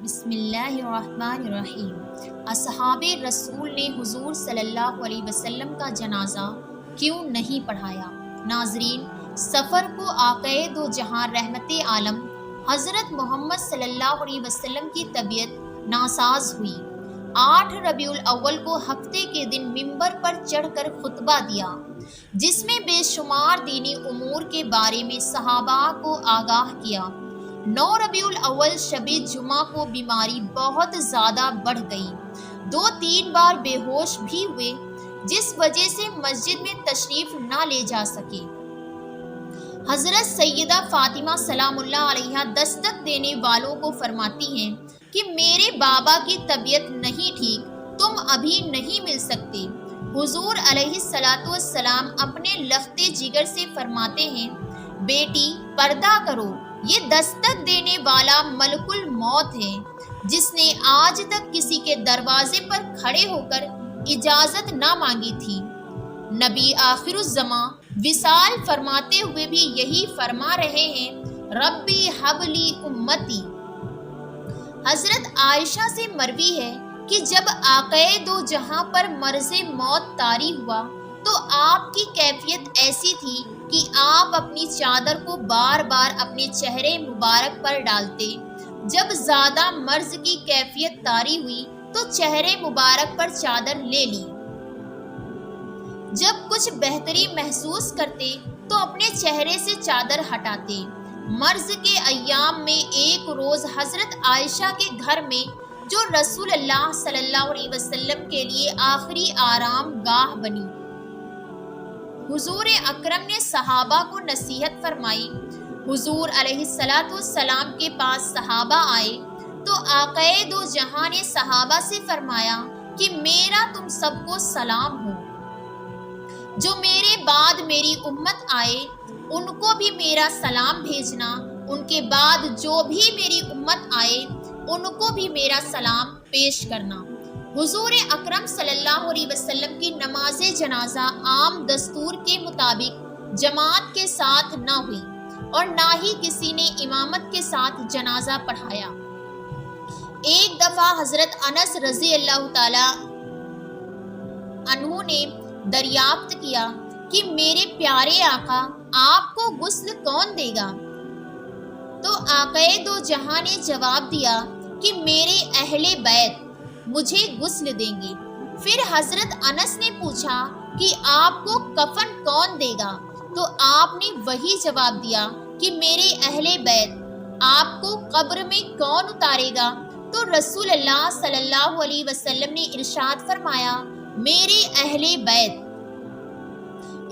بسم اللہ الرحمن الرحیم۔ اصحاب رسول نے حضور صلی اللہ علیہ وسلم کا جنازہ کیوں نہیں پڑھایا؟ ناظرین، سفر کو آقائے دو جہاں رحمت عالم حضرت محمد صلی اللہ علیہ وسلم کی طبیعت ناساز ہوئی۔ 8 ربیع الاول کو ہفتے کے دن منبر پر چڑھ کر خطبہ دیا، جس میں بے شمار دینی امور کے بارے میں صحابہ کو آگاہ کیا۔ 9 ربیع الاول شب جمعہ کو بیماری بہت زیادہ بڑھ گئی، 2-3 بار بے ہوش بھی ہوئے، جس وجہ سے مسجد میں تشریف نہ لے جا سکے۔ حضرت سیدہ فاطمہ سلام اللہ علیہا دستک دینے والوں کو فرماتی ہیں کہ میرے بابا کی طبیعت نہیں ٹھیک، تم ابھی نہیں مل سکتے۔ حضور علیہ الصلاۃ والسلام اپنے لخت جگر سے فرماتے ہیں، بیٹی پردہ کرو، یہ دستک دینے والا ملک الموت ہے، جس نے آج تک کسی کے دروازے پر کھڑے ہو کر اجازت نہ مانگی تھی۔ نبی آخر الزماں وصال فرماتے ہوئے بھی یہی فرما رہے ہیں، ربی حب لی امتی۔ حضرت عائشہ سے مروی ہے کہ جب آقائے دو جہاں پر مرض موت طاری ہوا تو آپ کی کیفیت ایسی تھی کہ آپ اپنی چادر کو بار بار اپنے چہرے مبارک پر ڈالتے۔ جب زیادہ مرض کی کیفیت طاری ہوئی تو چہرے مبارک پر چادر لے لی۔ جب کچھ بہتری محسوس کرتے تو اپنے چہرے سے چادر ہٹاتے۔ مرض کے ایام میں ایک روز حضرت عائشہ کے گھر میں، جو رسول اللہ صلی اللہ علیہ وسلم کے لیے آخری آرام گاہ بنی، حضور اکرم نے صحابہ کو نصیحت فرمائی۔ حضور علیہ الصلاۃ والسلام کے پاس صحابہ آئے تو آقائے دو جہاں نے صحابہ سے فرمایا کہ میرا تم سب کو سلام ہو، جو میرے بعد میری امت آئے ان کو بھی میرا سلام بھیجنا، ان کے بعد جو بھی میری امت آئے ان کو بھی میرا سلام پیش کرنا۔ حضور اکرم صلی اللہ علیہ وسلم کی نماز جنازہ عام دستور کے مطابق جماعت کے ساتھ نہ ہوئی اور نہ ہی کسی نے امامت کے ساتھ جنازہ پڑھایا۔ ایک دفعہ حضرت انس رضی اللہ تعالی عنہ نے دریافت کیا کہ میرے پیارے آقا، آپ کو غسل کون دے گا؟ تو آقائے دو جہاں نے جواب دیا کہ میرے اہل بیت مجھے غسل دیں گے۔ پھر حضرت انس نے پوچھا کہ آپ کو کفن کون دے گا؟ تو آپ نے وہی جواب دیا کہ میرے اہل بیت۔ آپ کو قبر میں کون اتارے گا؟ تو رسول اللہ صلی اللہ علیہ وسلم نے ارشاد فرمایا، میرے اہل بیت۔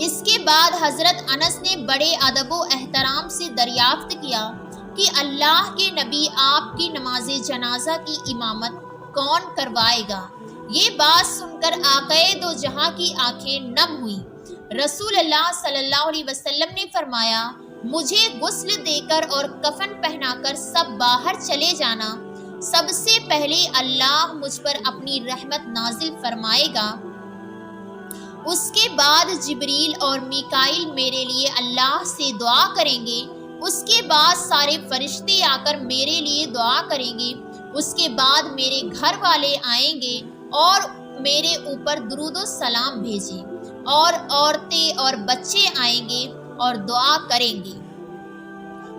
اس کے بعد حضرت انس نے بڑے ادب و احترام سے دریافت کیا کہ اللہ کے نبی، آپ کی نماز جنازہ کی امامت کون کروائے گا؟ یہ بات سن کر آقائے دو جہاں کی آنکھیں نم ہوئیں۔ رسول اللہ صلی اللہ علیہ وسلم نے فرمایا، مجھے غسل دے کر اور کفن پہنا کر سب باہر چلے جانا، سب سے پہلے اللہ مجھ پر اپنی رحمت نازل فرمائے گا، اس کے بعد جبریل اور میکائیل میرے لیے اللہ سے دعا کریں گے، اس کے بعد سارے فرشتے آ کر میرے لیے دعا کریں گے، اس کے بعد میرے گھر والے آئیں گے اور میرے اوپر درود و سلام بھیجیں، اور عورتیں اور بچے آئیں گے اور دعا کریں گے۔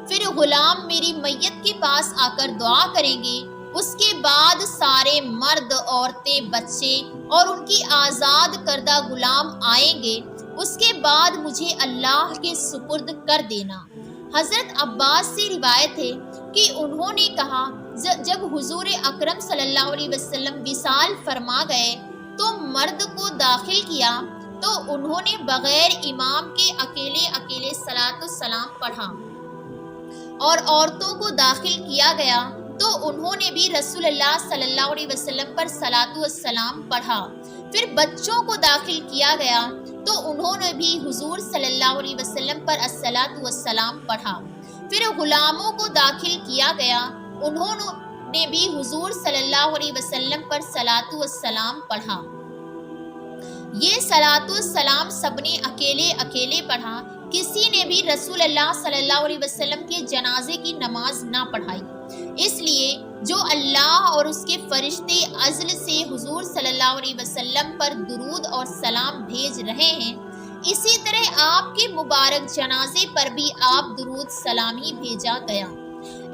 پھر غلام میری میت کے پاس آ کر دعا کریں گے، اس کے بعد سارے مرد، عورتیں، بچے اور ان کی آزاد کردہ غلام آئیں گے، اس کے بعد مجھے اللہ کے سپرد کر دینا۔ حضرت عباس سے روایت ہے کہ انہوں نے کہا، جب حضور اکرم صلی اللہ علیہ وسلم وصال فرما گئے تو مرد کو داخل کیا تو انہوں نے بغیر امام کے اکیلے صلاۃ السلام پڑھا، اور عورتوں کو داخل کیا گیا تو انہوں نے بھی رسول اللہ صلی اللہ علیہ وسلم پر صلاۃ السلام پڑھا۔ پھر بچوں کو داخل کیا گیا تو انہوں نے بھی حضور صلی اللہ علیہ وسلم پر الصلاۃ والسلام پڑھا۔ پھر غلاموں کو داخل کیا گیا، انہوں نے بھی حضور صلی اللہ علیہ وسلم پر صلاۃ والسلام پڑھا۔ یہ صلاۃ والسلام سب نے اکیلے پڑھا، کسی نے بھی رسول اللہ صلی اللہ علیہ وسلم کے جنازے کی نماز نہ پڑھائی۔ اس لیے جو اللہ اور اس کے فرشتے ازل سے حضور صلی اللہ علیہ وسلم پر درود اور سلام بھیج رہے ہیں، اسی طرح آپ کے مبارک جنازے پر بھی آپ درود سلام ہی بھیجا گیا۔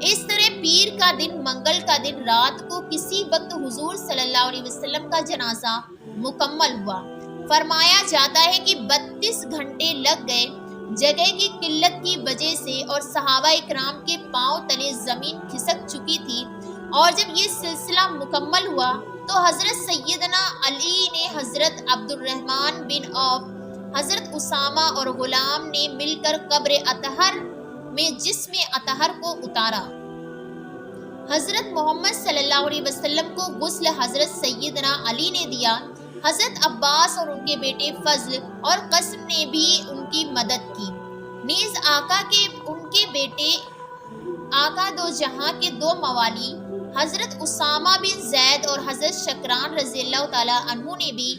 اس طرح پیر کا دن، منگل کا دن رات کو کسی وقت حضور صلی اللہ علیہ وسلم کا جنازہ مکمل ہوا۔ فرمایا جاتا ہے کہ 32 گھنٹے لگ گئے، جگہ کی قلت کی وجہ سے، اور صحابہ اکرام کے پاؤں تلے زمین کھسک چکی تھی۔ اور جب یہ سلسلہ مکمل ہوا تو حضرت سیدنا علی نے حضرت عبد الرحمن بن عوف، حضرت اسامہ اور غلام نے مل کر قبر اطہر میں جسم اطہر کو اتارا۔ حضرت محمد صلی اللہ علیہ وسلم کو غسل حضرت سیدنا علی نے دیا۔ حضرت عباس اور ان کے بیٹے فضل اور قاسم نے بھی ان کی مدد کی۔ نیز ان کے بیٹے آقا دو جہاں کے 2 موالی حضرت اسامہ بن زید اور حضرت شکران رضی اللہ تعالی عنہ نے بھی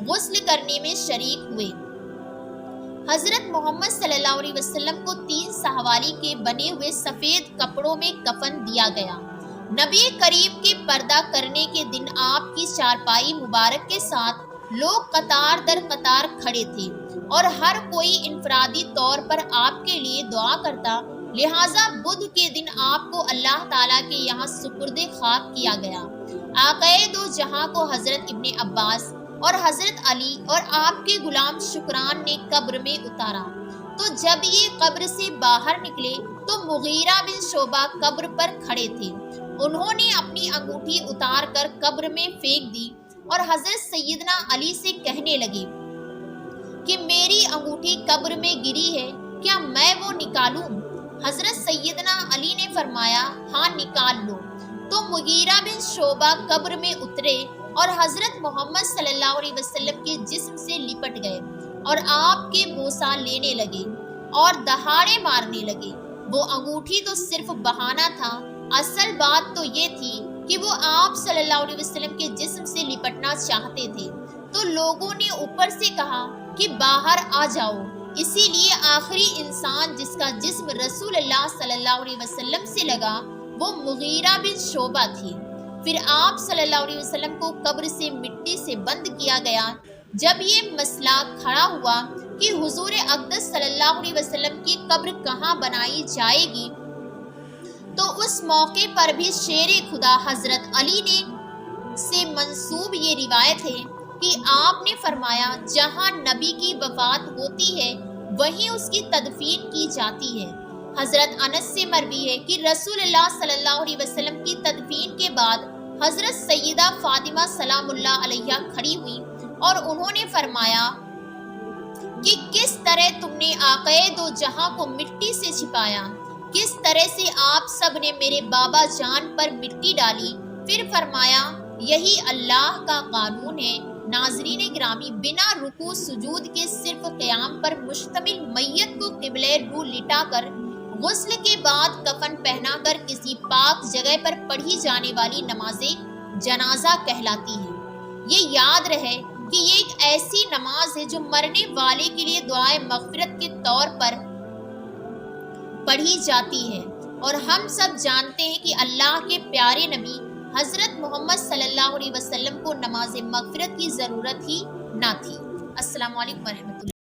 غسل کرنے میں شریک ہوئے۔ حضرت محمد صلی اللہ علیہ وسلم کو 3 سہوالی کے بنے ہوئے سفید کپڑوں میں کفن دیا گیا۔ نبی کریم کے پردہ کرنے کے دن آپ کی چارپائی مبارک کے ساتھ لوگ قطار در قطار کھڑے تھے اور ہر کوئی انفرادی طور پر آپ کے لیے دعا کرتا، لہٰذا بدھ کے دن آپ کو اللہ تعالیٰ کے یہاں سپرد خاک کیا گیا۔ آقائے دو جہاں کو حضرت ابن عباس اور حضرت علی اور آپ کے غلام شکران نے قبر میں اتارا۔ تو جب یہ قبر سے باہر نکلے تو مغیرہ بن شعبہ قبر پر کھڑے تھے۔ انہوں نے اپنی انگوٹھی اتار کر قبر میں پھینک دی اور حضرت سیدنا علی سے کہنے لگے کہ میری انگوٹھی قبر میں گری ہے، کیا میں وہ نکالوں؟ حضرت سیدنا علی نے فرمایا، ہاں نکال لو۔ تو مغیرہ بن شعبہ قبر میں اترے اور حضرت محمد صلی اللہ علیہ وسلم کے جسم سے لپٹ گئے اور آپ کے بوسہ لینے لگے اور دہاڑے مارنے لگے۔ وہ انگوٹھی تو صرف بہانہ تھا، اصل بات تو یہ تھی کہ وہ آپ صلی اللہ علیہ وسلم کے جسم سے لپٹنا چاہتے تھے۔ تو لوگوں نے اوپر سے کہا کہ باہر آ جاؤ۔ اسی لیے آخری انسان جس کا جسم رسول اللہ صلی اللہ علیہ وسلم سے لگا وہ مغیرہ بن شعبہ تھی۔ پھر آپ صلی اللہ علیہ وسلم کو قبر سے مٹی سے بند کیا گیا۔ جب یہ مسئلہ کھڑا ہوا کہ حضور اقدس صلی اللہ علیہ وسلم کی قبر کہاں بنائی جائے گی، تو اس موقع پر بھی شیر خدا حضرت علی نے سے منسوب یہ روایت ہے کہ آپ نے فرمایا، جہاں نبی کی وفات ہوتی ہے وہیں اس کی تدفین کی جاتی ہے۔ حضرت انس سے مروی ہے کہ رسول اللہ صلی اللہ علیہ وسلم کی تدفین کے بعد حضرت سیدہ فاطمہ سلام اللہ علیہا کھڑی ہوئی اور انہوں نے فرمایا کہ کس طرح تم نے آقائے دو جہاں کو مٹی سے چھپایا، کس طرح سے آپ سب نے میرے بابا جان پر مٹی ڈالی۔ پھر فرمایا، یہی اللہ کا قانون ہے۔ ناظرین گرامی، بنا رکوع سجود کے صرف قیام پر مشتمل میت کو قبلہ رو لٹا کر غسل کے بعد کفن پہنا کر کسی پاک جگہ پر پڑھی جانے والی نماز جنازہ کہلاتی ہے۔ یہ یاد رہے کہ یہ ایک ایسی نماز ہے جو مرنے والے کے لیے دعائے مغفرت کے طور پر پڑھی جاتی ہے، اور ہم سب جانتے ہیں کہ اللہ کے پیارے نبی حضرت محمد صلی اللہ علیہ وسلم کو نماز مغفرت کی ضرورت ہی نہ تھی۔ السلام علیکم ورحمۃ اللہ۔